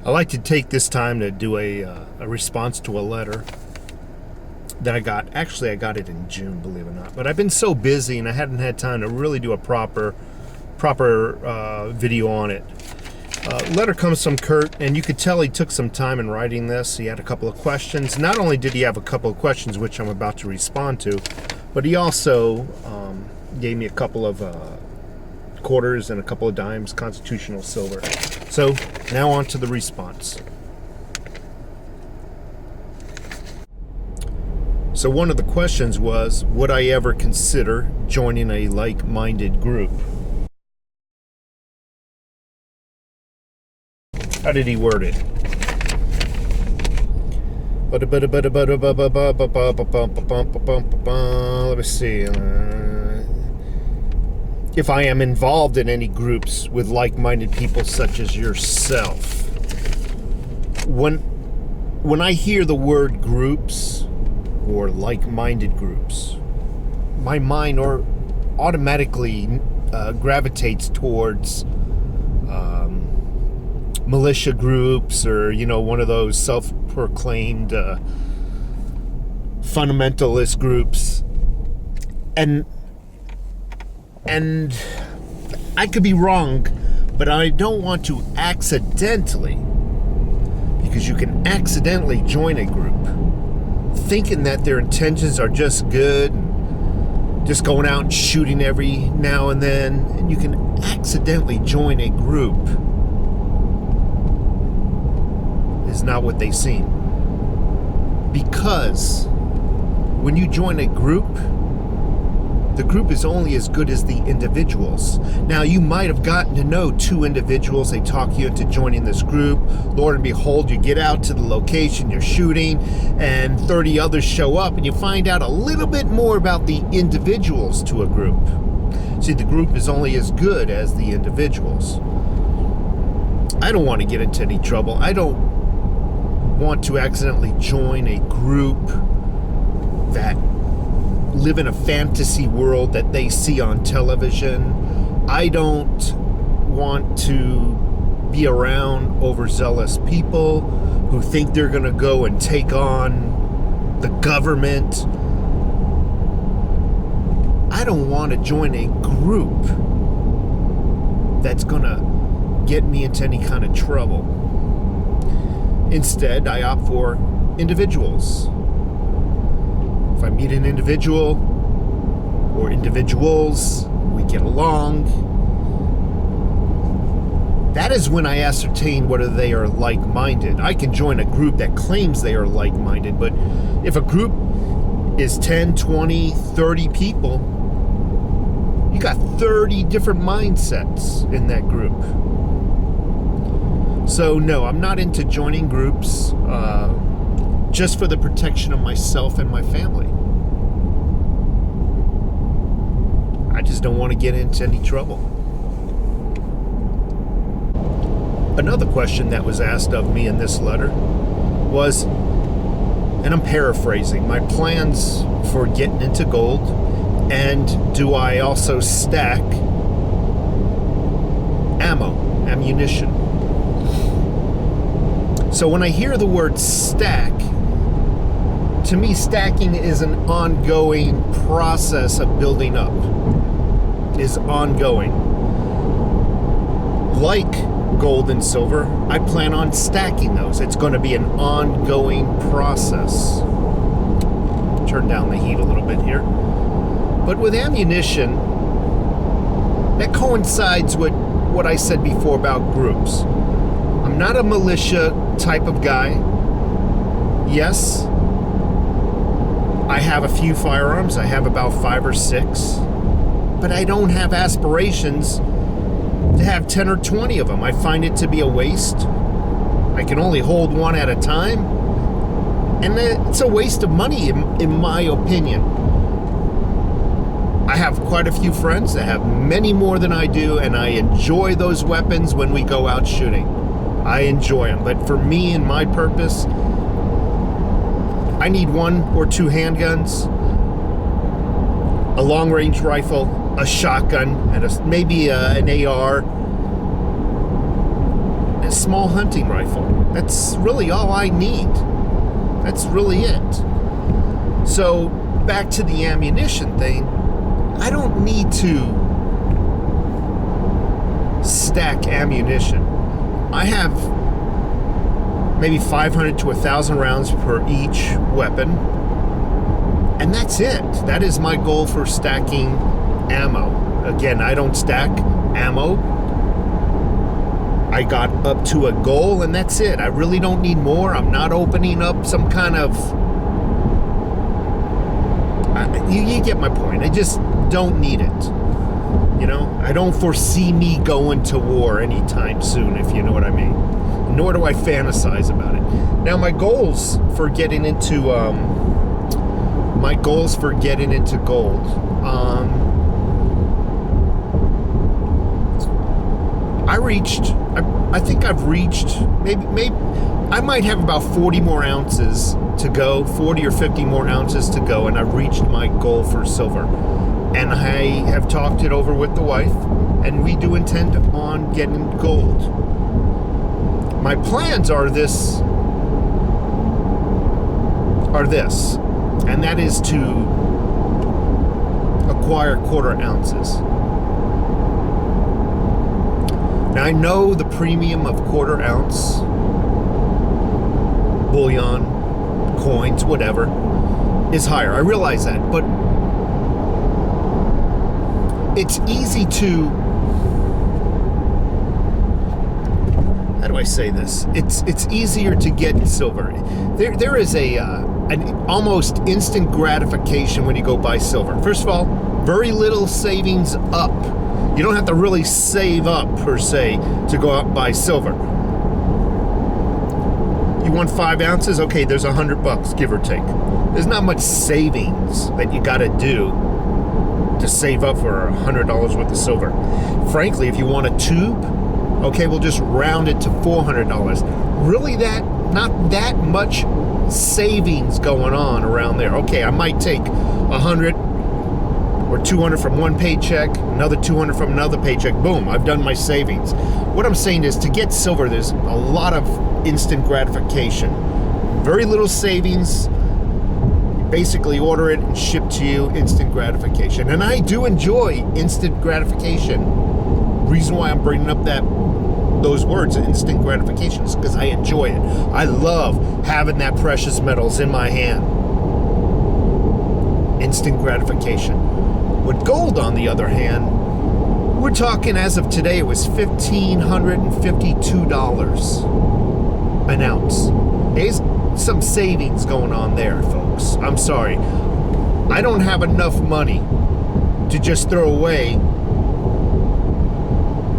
I like to take this time to do a response to a letter that I got. Actually, I got it in June, believe it or not. But I've been so busy and I hadn't had time to really do a proper video on it. Letter comes from Kurt, and you could tell he took some time in writing this. He had a couple of questions. Not only did he have a couple of questions, which I'm about to respond to, but he also gave me a couple of quarters and a couple of dimes, constitutional silver. So now on to the response. So one of the questions was, would I ever consider joining a like-minded group? How did he word it? Let me see. If I am involved in any groups with like-minded people such as yourself. When I hear the word groups or like-minded groups, my mind automatically gravitates towards militia groups, or one of those self-proclaimed fundamentalist groups, and I could be wrong, but I don't want to accidentally, because you can accidentally join a group thinking that their intentions are just good, just going out and shooting every now and then, and you can accidentally join a group. Is not what they seem. Because when you join a group, the group is only as good as the individuals. Now, you might have gotten to know 2 individuals. They talk you into joining this group. Lord and behold, you get out to the location, you're shooting, and 30 others show up, and you find out a little bit more about the individuals to a group. See, the group is only as good as the individuals. I don't want to get into any trouble. I don't want to accidentally join a group that live in a fantasy world that they see on television. I don't want to be around overzealous people who think they're going to go and take on the government. I don't want to join a group that's going to get me into any kind of trouble. Instead, I opt for individuals. If I meet an individual or individuals, we get along. That is when I ascertain whether they are like-minded. I can join a group that claims they are like-minded, but if a group is 10, 20, 30 people, you got 30 different mindsets in that group. So no, I'm not into joining groups just for the protection of myself and my family. I just don't want to get into any trouble. Another question that was asked of me in this letter was, and I'm paraphrasing, my plans for getting into gold, and do I also stack ammunition? So when I hear the word stack, to me, stacking is an ongoing process of building up. Is ongoing. Like gold and silver, I plan on stacking those. It's going to be an ongoing process. Turn down the heat a little bit here. But with ammunition, that coincides with what I said before about groups. I'm not a militia type of guy. Yes, I have a few firearms. I have about 5 or 6. But I don't have aspirations to have 10 or 20 of them. I find it to be a waste. I can only hold one at a time. And it's a waste of money, in my opinion. I have quite a few friends that have many more than I do, and I enjoy those weapons when we go out shooting. I enjoy them. But for me and my purpose, I need 1 or 2 handguns, a long-range rifle, a shotgun, and maybe an AR, and small hunting rifle. That's really all I need. That's really it. So back to the ammunition thing, I don't need to stack ammunition. I have maybe 500 to 1,000 rounds per each weapon, and that's it. That is my goal for stacking ammo. Again, I don't stack ammo. I got up to a goal, and that's it. I really don't need more. I'm not opening up some kind of... You get my point. I just don't need it. You know, I don't foresee me going to war anytime soon, if you know what I mean. Nor do I fantasize about it. Now, my goals for getting into gold. I think I've reached maybe I might have about 40 more ounces to go, 40 or 50 more ounces to go, and I've reached my goal for silver. And I have talked it over with the wife, and we do intend on getting gold. My plans are this, and that is to acquire quarter ounces. Now, I know the premium of quarter ounce bullion, coins, whatever, is higher. I realize that, but it's easy to, how do I say this? It's easier to get silver. There is an almost instant gratification when you go buy silver. First of all, very little savings up. You don't have to really save up, per se, to go out and buy silver. You want 5 ounces? Okay, there's $100, give or take. There's not much savings that you got to do to save up for $100 worth of silver. Frankly, if you want a tube, okay, we'll just round it to $400. Really, not that much savings going on around there. Okay, I might take 100 or 200 from one paycheck, another 200 from another paycheck. Boom, I've done my savings. What I'm saying is, to get silver, there's a lot of instant gratification. Very little savings. You basically order it and ship to you, instant gratification. And I do enjoy instant gratification. Reason why I'm bringing up those words, instant gratification, is because I enjoy it. I love having that precious metals in my hand. Instant gratification. With gold, on the other hand, we're talking, as of today, it was $1,552 an ounce. There's some savings going on there, folks. I'm sorry. I don't have enough money to just throw away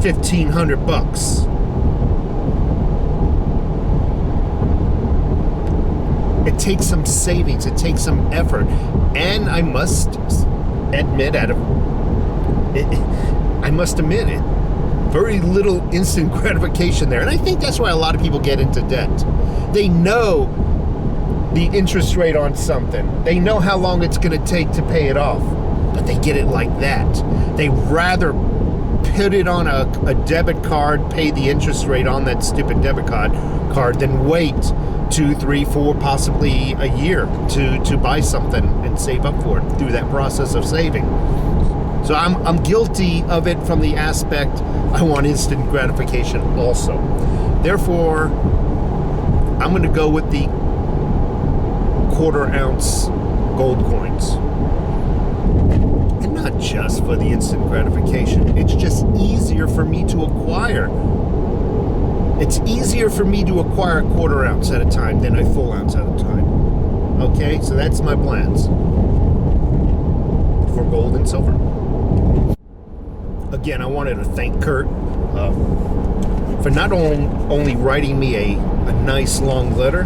$1,500. It takes some savings. It takes some effort. And I must admit, very little instant gratification there. And I think that's why a lot of people get into debt. They know the interest rate on something. They know how long it's going to take to pay it off. But they get it like that. They rather put it on a debit card, pay the interest rate on that stupid debit card, than wait 2, 3, 4, possibly a year to buy something and save up for it through that process of saving. So I'm guilty of it from the aspect I want instant gratification also. Therefore, I'm going to go with the quarter ounce gold coins. And not just for the instant gratification. It's just easier for me to acquire. It's easier for me to acquire a quarter ounce at a time than a full ounce at a time. Okay, so that's my plans for gold and silver. Again, I wanted to thank Kurt for not only writing me a nice long letter,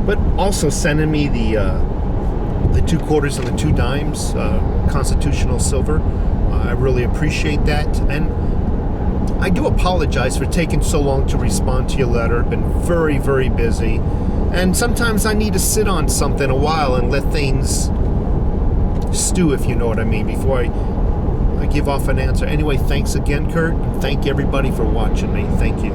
but also sending me the 2 quarters and the 2 dimes, constitutional silver. I really appreciate that. And I do apologize for taking so long to respond to your letter. I've been very, very busy. And sometimes I need to sit on something a while and let things stew, if you know what I mean, before I give off an answer. Anyway, thanks again, Kurt. And thank everybody for watching me. Thank you.